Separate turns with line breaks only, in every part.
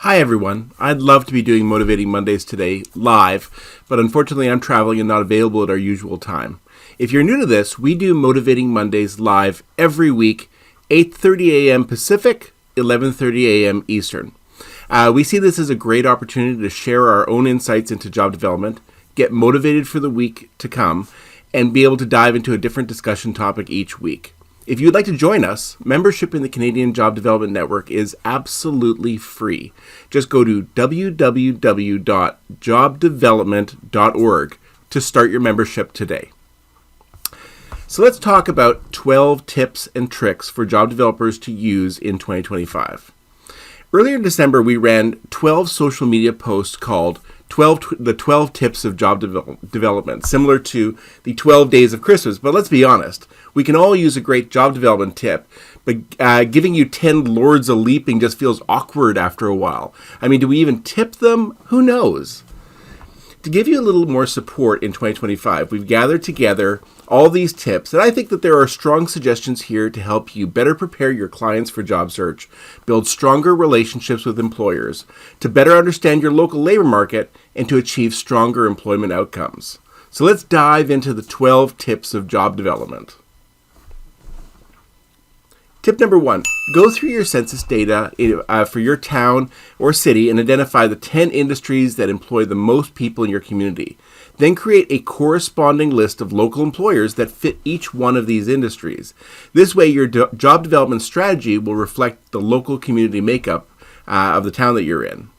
Hi everyone, I'd love to be doing Motivating Mondays today live, but unfortunately I'm traveling and not available at our usual time. If you're new to this, we do Motivating Mondays live every week, 8:30 a.m. Pacific, 11:30 a.m. Eastern. We see this as a great opportunity to share our own insights into job development, get motivated for the week to come, and be able to dive into a different discussion topic each week. If you'd like to join us, membership in the Canadian Job Development Network is absolutely free. Just go to www.jobdevelopment.org to start your membership today. So let's talk about 12 tips and tricks for job developers to use in 2025. Earlier in December, we ran 12 social media posts called the 12 Tips of Job Development, similar to the 12 Days of Christmas. But let's be honest, we can all use a great job development tip, but giving you 10 Lords of Leaping just feels awkward after a while. I mean, do we even tip them? Who knows? To give you a little more support in 2025, we've gathered together all these tips, and I think that there are strong suggestions here to help you better prepare your clients for job search, build stronger relationships with employers, to better understand your local labor market, and to achieve stronger employment outcomes. So let's dive into the 12 tips of job development. Tip number 1, go through your census data for your town or city and identify the 10 industries that employ the most people in your community. Then create a corresponding list of local employers that fit each one of these industries. This way, your job development strategy will reflect the local community makeup of the town that you're in.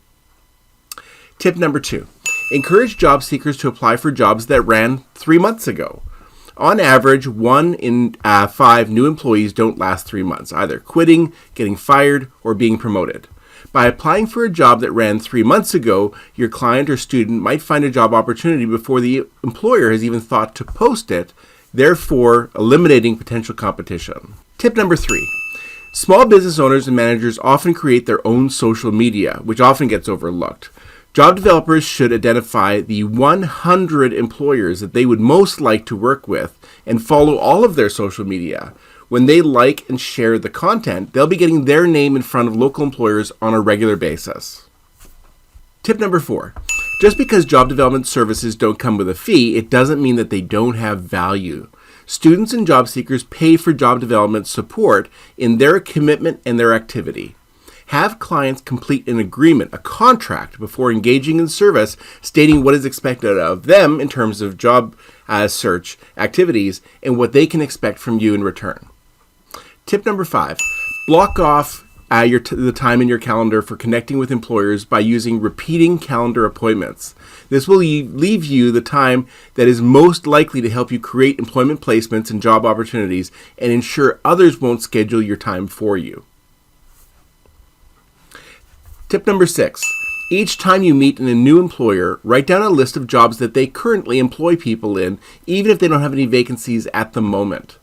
Tip number 2, encourage job seekers to apply for jobs that ran 3 months ago. On average, 1 in 5 new employees don't last 3 months, either quitting, getting fired, or being promoted. By applying for a job that ran 3 months ago, your client or student might find a job opportunity before the employer has even thought to post it, therefore eliminating potential competition. Tip number 3. Small business owners and managers often create their own social media, which often gets overlooked. Job developers should identify the 100 employers that they would most like to work with and follow all of their social media. When they like and share the content, they'll be getting their name in front of local employers on a regular basis. Tip number 4. Just because job development services don't come with a fee, it doesn't mean that they don't have value. Students and job seekers pay for job development support in their commitment and their activity. Have clients complete an agreement, a contract, before engaging in service, stating what is expected of them in terms of job search activities and what they can expect from you in return. Tip number 5, block off the time in your calendar for connecting with employers by using repeating calendar appointments. This will leave you the time that is most likely to help you create employment placements and job opportunities and ensure others won't schedule your time for you. Tip number 6, each time you meet a new employer, write down a list of jobs that they currently employ people in, even if they don't have any vacancies at the moment.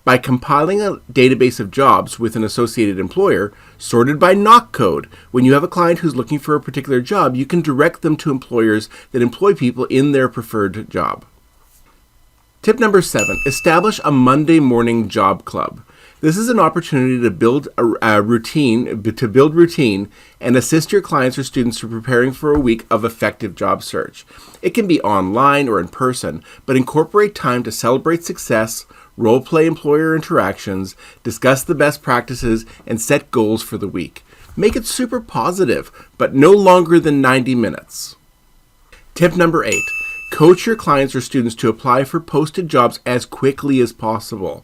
By compiling a database of jobs with an associated employer, sorted by knock code, when you have a client who's looking for a particular job, you can direct them to employers that employ people in their preferred job. Tip number 7, establish a Monday morning job club. This is an opportunity to build routine and assist your clients or students in preparing for a week of effective job search. It can be online or in person, but incorporate time to celebrate success, role-play employer interactions, discuss the best practices, and set goals for the week. Make it super positive, but no longer than 90 minutes. Tip number 8, coach your clients or students to apply for posted jobs as quickly as possible.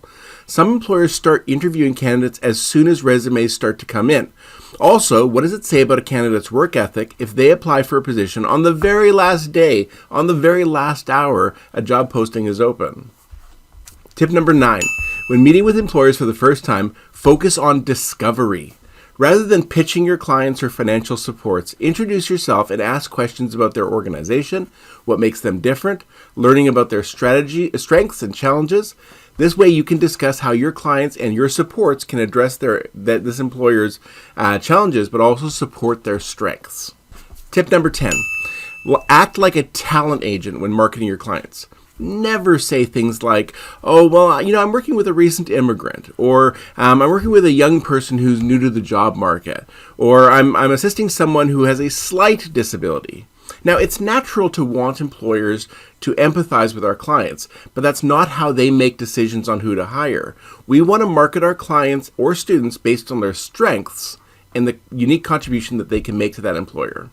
Some employers start interviewing candidates as soon as resumes start to come in. Also, what does it say about a candidate's work ethic if they apply for a position on the very last day, on the very last hour a job posting is open? Tip number 9, when meeting with employers for the first time, focus on discovery. Rather than pitching your clients or financial supports, introduce yourself and ask questions about their organization, what makes them different, learning about their strategy, strengths and challenges. This way you can discuss how your clients and your supports can address this employer's challenges, but also support their strengths. Tip number 10, act like a talent agent when marketing your clients. Never say things like, oh, well, I'm working with a recent immigrant, or I'm working with a young person who's new to the job market, or I'm assisting someone who has a slight disability. Now, it's natural to want employers to empathize with our clients, but that's not how they make decisions on who to hire. We want to market our clients or students based on their strengths and the unique contribution that they can make to that employer.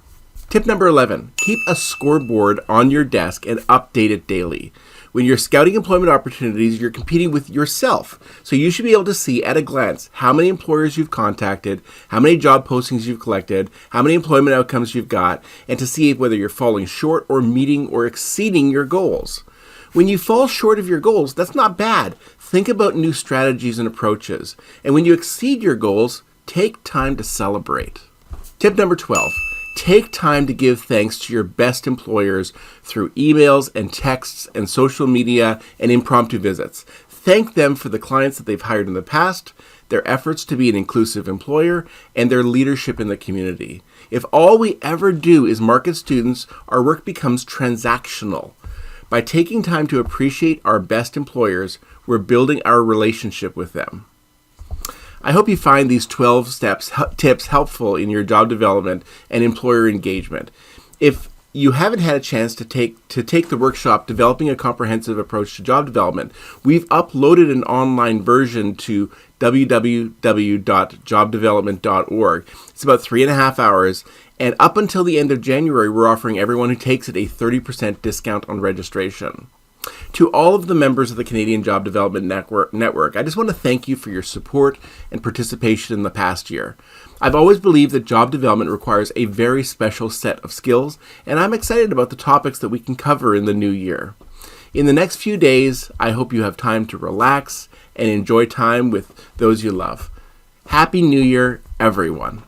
Tip number 11, keep a scoreboard on your desk and update it daily. When you're scouting employment opportunities, you're competing with yourself. So you should be able to see at a glance how many employers you've contacted, how many job postings you've collected, how many employment outcomes you've got, and to see whether you're falling short or meeting or exceeding your goals. When you fall short of your goals, that's not bad. Think about new strategies and approaches. And when you exceed your goals, take time to celebrate. Tip number 12. Take time to give thanks to your best employers through emails and texts and social media and impromptu visits. Thank them for the clients that they've hired in the past, their efforts to be an inclusive employer, and their leadership in the community. If all we ever do is market students, our work becomes transactional. By taking time to appreciate our best employers, we're building our relationship with them. I hope you find these 12 tips helpful in your job development and employer engagement. If you haven't had a chance to take the workshop, Developing a Comprehensive Approach to Job Development, we've uploaded an online version to www.jobdevelopment.org. It's about 3.5 hours, and up until the end of January, we're offering everyone who takes it a 30% discount on registration. To all of the members of the Canadian Job Development Network, I just want to thank you for your support and participation in the past year. I've always believed that job development requires a very special set of skills, and I'm excited about the topics that we can cover in the new year. In the next few days, I hope you have time to relax and enjoy time with those you love. Happy New Year, everyone.